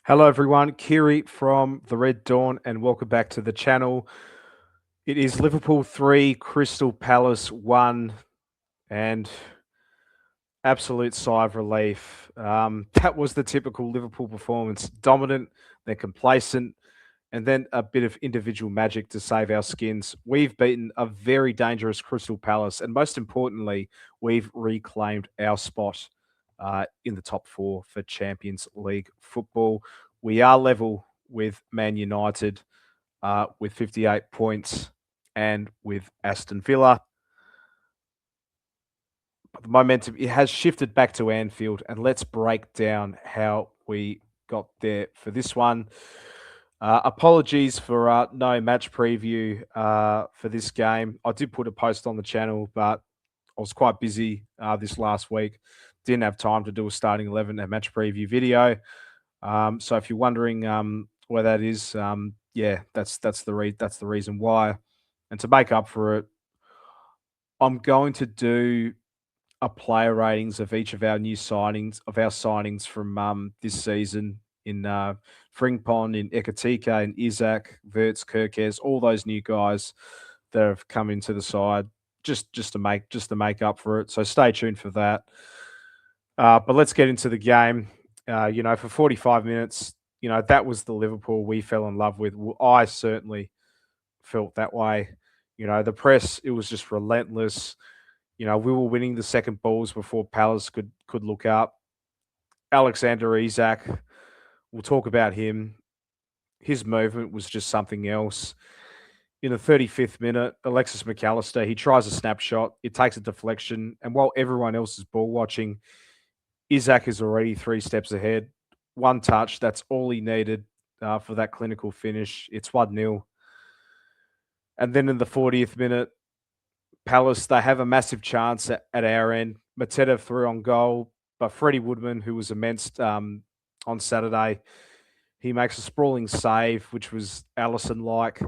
Hello, everyone. Kiri from the Red Dawn, and welcome back to the channel. It is Liverpool 3, Crystal Palace 1, and absolute sigh of relief. That was the typical Liverpool performance, dominant, then complacent, and then a bit of individual magic to save our skins. We've beaten a very dangerous Crystal Palace, and most importantly, we've reclaimed our spot in the top four for Champions League football. We are level with Man United with 58 points and with Aston Villa. The momentum it has shifted back to Anfield, and let's break down how we got there for this one. Apologies for no match preview for this game. I did put a post on the channel, but I was quite busy this last week. Didn't have time to do a starting 11 and match preview video. So if you're wondering where that is, yeah, that's the reason why. And to make up for it, I'm going to do a player ratings of each of our signings from this season in Fringpon, in Ekatika, in Isaac, Verts, Kirkes, all those new guys that have come into the side just to make up for it. So stay tuned for that. But let's get into the game. For 45 minutes, that was the Liverpool we fell in love with. I certainly felt that way. The press, it was just relentless. We were winning the second balls before Palace could look up. Alexander Isak, we'll talk about him. His movement was just something else. In the 35th minute, Alexis McAllister, he tries a snapshot. It takes a deflection. And while everyone else is ball watching, Isak is already 3 steps ahead. One touch, that's all he needed for that clinical finish. It's 1-0. And then in the 40th minute, Palace, they have a massive chance at our end. Mateta threw on goal, but Freddie Woodman, who was immense on Saturday, he makes a sprawling save, which was Allison-like.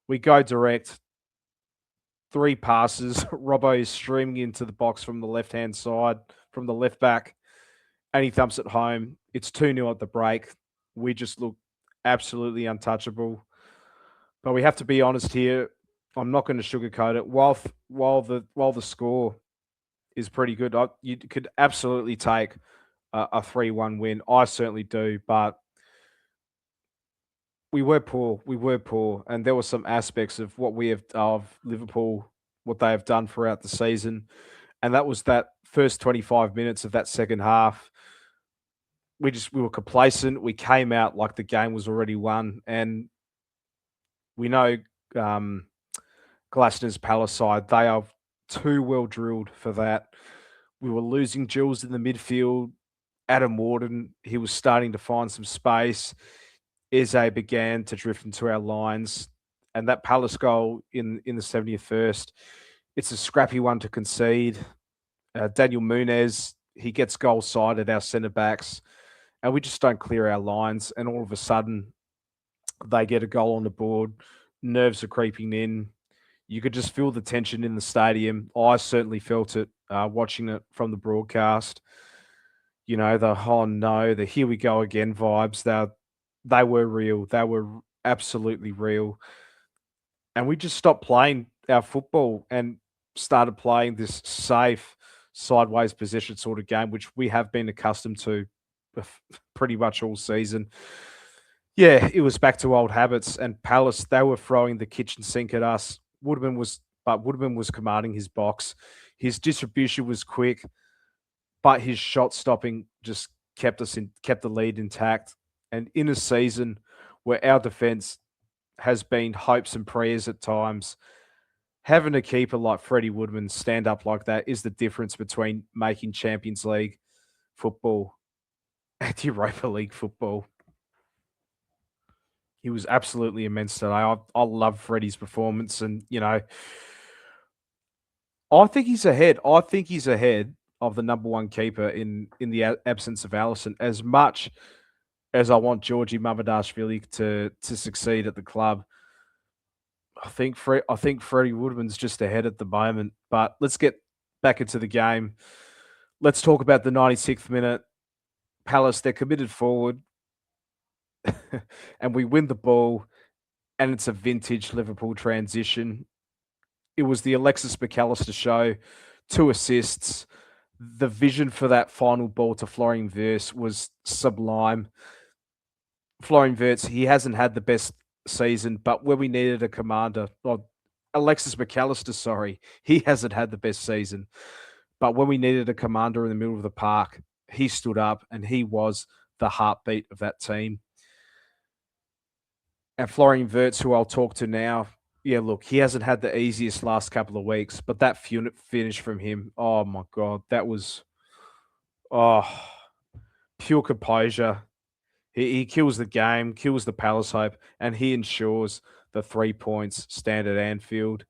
We go direct, 3 passes. Robbo is streaming into the box from the left-hand side, from the left back, and he thumps it home. It's 2-0 at the break. We just look absolutely untouchable. But we have to be honest here. I'm not going to sugarcoat it. While the score is pretty good, you could absolutely take a 3-1 win. I certainly do, but we were poor. We were poor, and there were some aspects of what we have of Liverpool, what they have done throughout the season, and that was that first 25 minutes of that second half. We were complacent. We came out like the game was already won, and we know Glaston's Palace side, they are too well drilled for that. We were losing Jules in the midfield. Adam Warden, he was starting to find some space. Eze began to drift into our lines. And that Palace goal in the 71st, it's a scrappy one to concede. Daniel Munez, he gets goal side at our centre backs, and we just don't clear our lines. And all of a sudden, they get a goal on the board. Nerves are creeping in. You could just feel the tension in the stadium. I certainly felt it watching it from the broadcast. The oh no, the here we go again vibes. They were real. They were absolutely real. And we just stopped playing our football and started playing this safe, sideways possession sort of game, which we have been accustomed to pretty much all season. Yeah, it was back to old habits. And Palace, they were throwing the kitchen sink at us. Woodman was commanding his box. His distribution was quick, but his shot stopping just kept the lead intact. And in a season where our defense has been hopes and prayers at times, having a keeper like Freddie Woodman stand up like that is the difference between making Champions League football and Europa League football. He was absolutely immense today. I love Freddie's performance, and I think he's ahead. I think he's ahead of the number one keeper in the absence of Allison. As much as I want Georgie Mamardashvili to succeed at the club, I think Freddie Woodman's just ahead at the moment. But let's get back into the game. Let's talk about the 96th minute. Palace, they're committed forward. and we win the ball, and it's a vintage Liverpool transition. It was the Alexis McAllister show, 2 assists. The vision for that final ball to Florian Wirtz was sublime. Florian Wirtz, he hasn't had the best season, but where we needed a commander, or Alexis McAllister, sorry, he hasn't had the best season. But when we needed a commander in the middle of the park, he stood up and he was the heartbeat of that team. And Florian Wirtz, who I'll talk to now, yeah, look, he hasn't had the easiest last couple of weeks, but that finish from him, oh my God, that was, oh, pure composure. He kills the game, kills the Palace hope, and he ensures the 3 points stand at Anfield.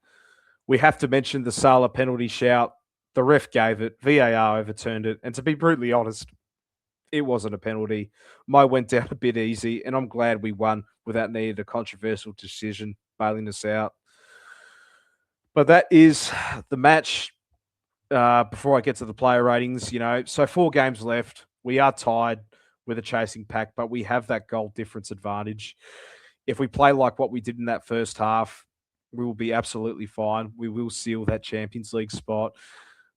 We have to mention the Salah penalty shout. The ref gave it, VAR overturned it, and to be brutally honest, it wasn't a penalty. Mo went down a bit easy, and I'm glad we won without needing a controversial decision bailing us out. But that is the match. Before I get to the player ratings, so 4 games left. We are tied with a chasing pack, but we have that goal difference advantage. If we play like what we did in that first half, we will be absolutely fine. We will seal that Champions League spot.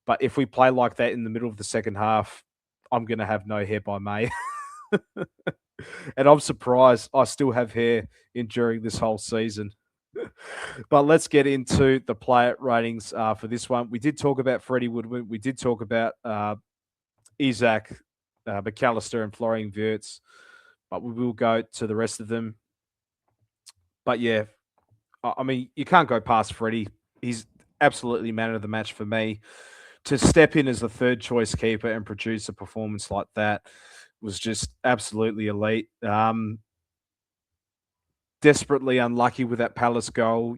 But if we play like that in the middle of the second half, I'm going to have no hair by May. And I'm surprised I still have hair enduring this whole season. But let's get into the player ratings for this one. We did talk about Freddie Woodman. We did talk about Isaac, McAllister, and Florian Wirtz. But we will go to the rest of them. But yeah, I mean, you can't go past Freddie. He's absolutely man of the match for me. To step in as the third choice keeper and produce a performance like that was just absolutely elite. Desperately unlucky with that Palace goal,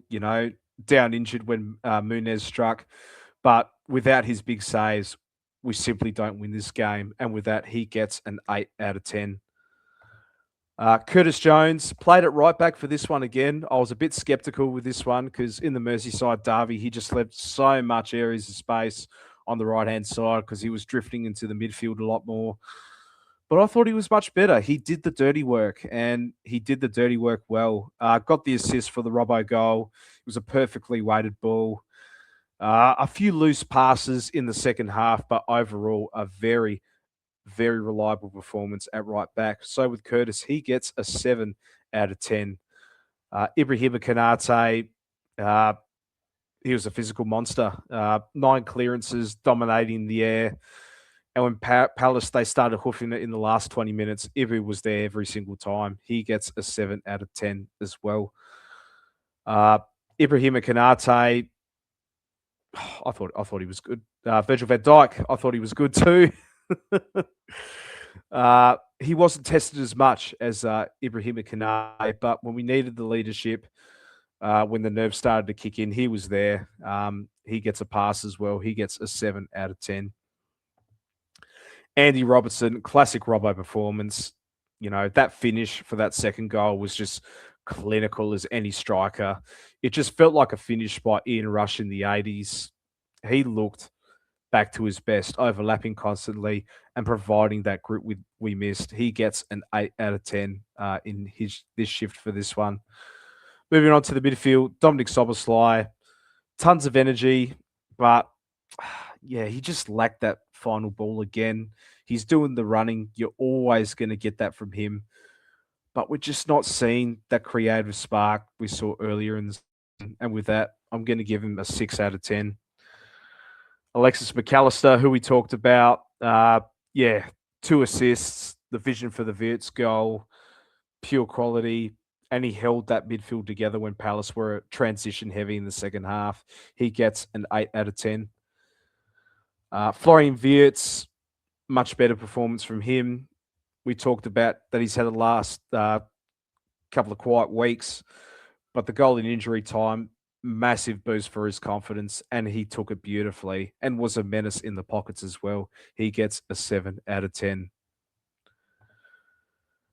down injured when Munez struck. But without his big saves, we simply don't win this game. And with that, he gets an 8 out of 10. Curtis Jones played at right back for this one again. I was a bit skeptical with this one because in the Merseyside derby, he just left so much areas of space on the right-hand side because he was drifting into the midfield a lot more. But I thought he was much better. He did the dirty work, and he did the dirty work well. Got the assist for the Robbo goal. It was a perfectly weighted ball. A few loose passes in the second half, but overall a very, very reliable performance at right back. So with Curtis, he gets a 7 out of 10. Ibrahima Konate, he was a physical monster. 9 clearances, dominating the air. And when Palace, they started hoofing it in the last 20 minutes, Ibra was there every single time. He gets a 7 out of 10 as well. Ibrahima Konate, I thought he was good. Virgil van Dijk, I thought he was good too. He wasn't tested as much as Ibrahima Konate, but when we needed the leadership, when the nerves started to kick in, he was there. He gets a pass as well. He gets a 7 out of 10. Andy Robertson, classic Robbo performance. That finish for that second goal was just clinical as any striker. It just felt like a finish by Ian Rush in the 80s. He looked back to his best, overlapping constantly and providing that group we missed. He gets an 8 out of 10 in this shift for this one. Moving on to the midfield, Dominic Szoboszlai, tons of energy, but yeah, he just lacked that final ball again. He's doing the running. You're always going to get that from him. But we're just not seeing that creative spark we saw earlier in the season. And with that, I'm going to give him a 6 out of 10. Alexis McAllister, who we talked about, 2 assists, the vision for the Wirtz goal, pure quality, and he held that midfield together when Palace were transition heavy in the second half. He gets an 8 out of 10. Florian Wirtz, much better performance from him. We talked about that he's had the last couple of quiet weeks, but the goal in injury time, massive boost for his confidence, and he took it beautifully and was a menace in the pockets as well. He gets a 7 out of 10.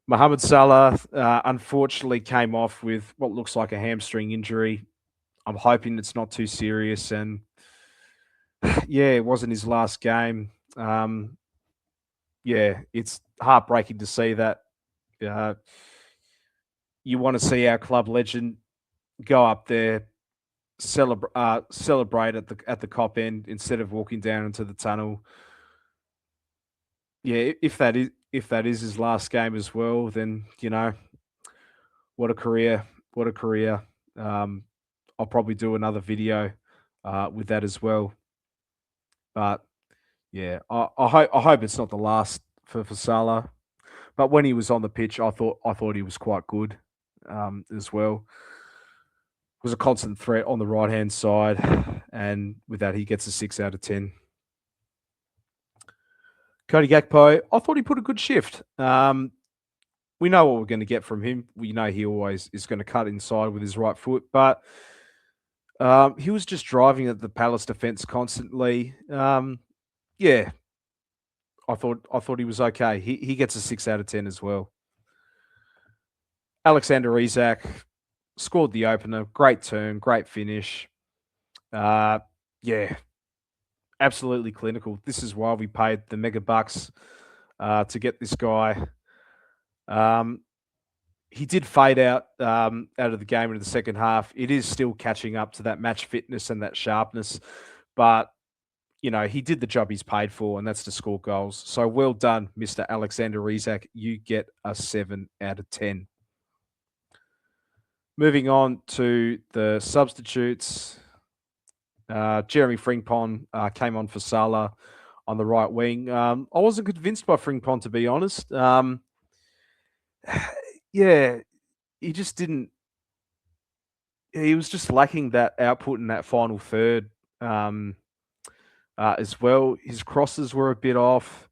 Mohamed Salah unfortunately came off with what looks like a hamstring injury. I'm hoping it's not too serious, and yeah, it wasn't his last game. It's heartbreaking to see that. you want to see our club legend go up there, celebrate at the cop end instead of walking down into the tunnel. Yeah, if that is his last game as well, then what a career, what a career. Um, I'll probably do another video with that as well. But yeah, I hope it's not the last for Salah. But when he was on the pitch, I thought he was quite good as well. Was a constant threat on the right hand side, and with that, he gets a 6 out of 10. Cody Gakpo, I thought he put a good shift. We know what we're going to get from him. We know he always is going to cut inside with his right foot, but he was just driving at the Palace defense constantly. Yeah, I thought he was okay. He gets a 6 out of 10 as well. Alexander Isak scored the opener. Great turn, great finish. Yeah, absolutely clinical. This is why we paid the mega bucks to get this guy. He did fade out of the game in the second half. It is still catching up to that match fitness and that sharpness, but he did the job he's paid for, and that's to score goals. So well done, Mr. Alexander Isak. You get a 7 out of 10. Moving on to the substitutes. Jeremy Frimpong came on for Salah on the right wing. I wasn't convinced by Frimpong, to be honest. Yeah, he just didn't. He was just lacking that output in that final third as well. His crosses were a bit off.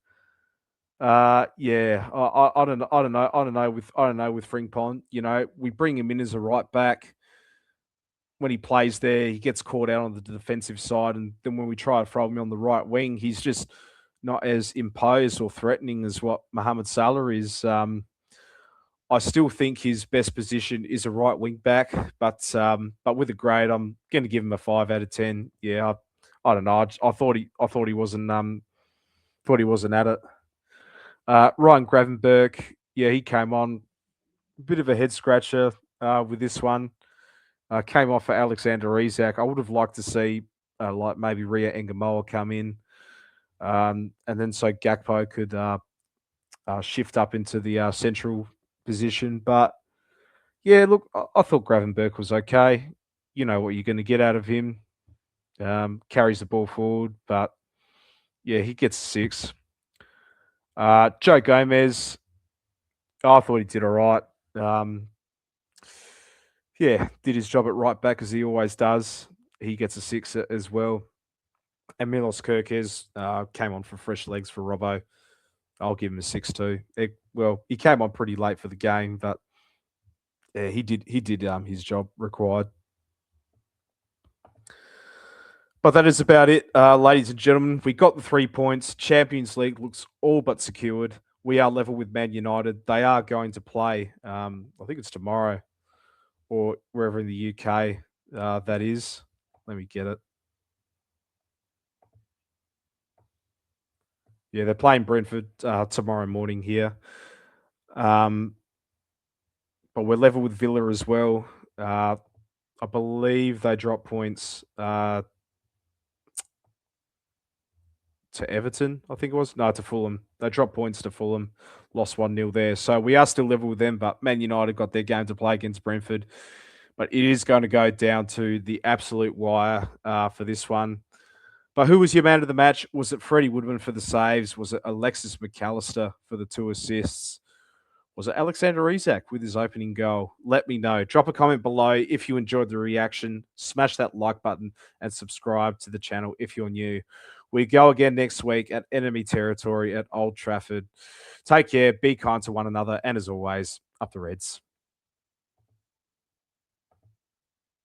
Yeah, I don't know with Frimpong. We bring him in as a right back. When he plays there, he gets caught out on the defensive side, and then when we try to throw him on the right wing, he's just not as imposed or threatening as what Mohamed Salah is. I still think his best position is a right wing back, but with a grade, I'm going to give him a 5 out of 10. Yeah, I don't know. I thought he wasn't at it. Ryan Gravenberch, yeah, he came on a bit of a head scratcher with this one. Came off for Alexander Isak. I would have liked to see like maybe Ria Engamoa come in, and then so Gakpo could shift up into the central position. But yeah, look, I thought Gravenberch was okay. You know what you're going to get out of him. Carries the ball forward, but yeah, he gets 6. Joe Gomez, I thought he did all right. Yeah, did his job at right back as he always does. He gets a 6 as well. And Milos Kerkez came on for fresh legs for Robbo. I'll give him a 6 too. He came on pretty late for the game, but yeah, he did his job required. But that is about it, ladies and gentlemen. We got the 3 points. Champions League looks all but secured. We are level with Man United. They are going to play, I think it's tomorrow or wherever in the UK that is. Let me get it. Yeah, they're playing Brentford tomorrow morning here. But we're level with Villa as well. I believe they dropped points to Everton, I think it was. No, to Fulham. They dropped points to Fulham. Lost 1-0 there. So we are still level with them, but Man United got their game to play against Brentford. But it is going to go down to the absolute wire for this one. But who was your man of the match? Was it Freddie Woodman for the saves? Was it Alexis McAllister for the 2 assists? Was it Alexander Isak with his opening goal? Let me know. Drop a comment below if you enjoyed the reaction. Smash that like button and subscribe to the channel if you're new. We go again next week at enemy territory at Old Trafford. Take care, be kind to one another, and as always, up the Reds.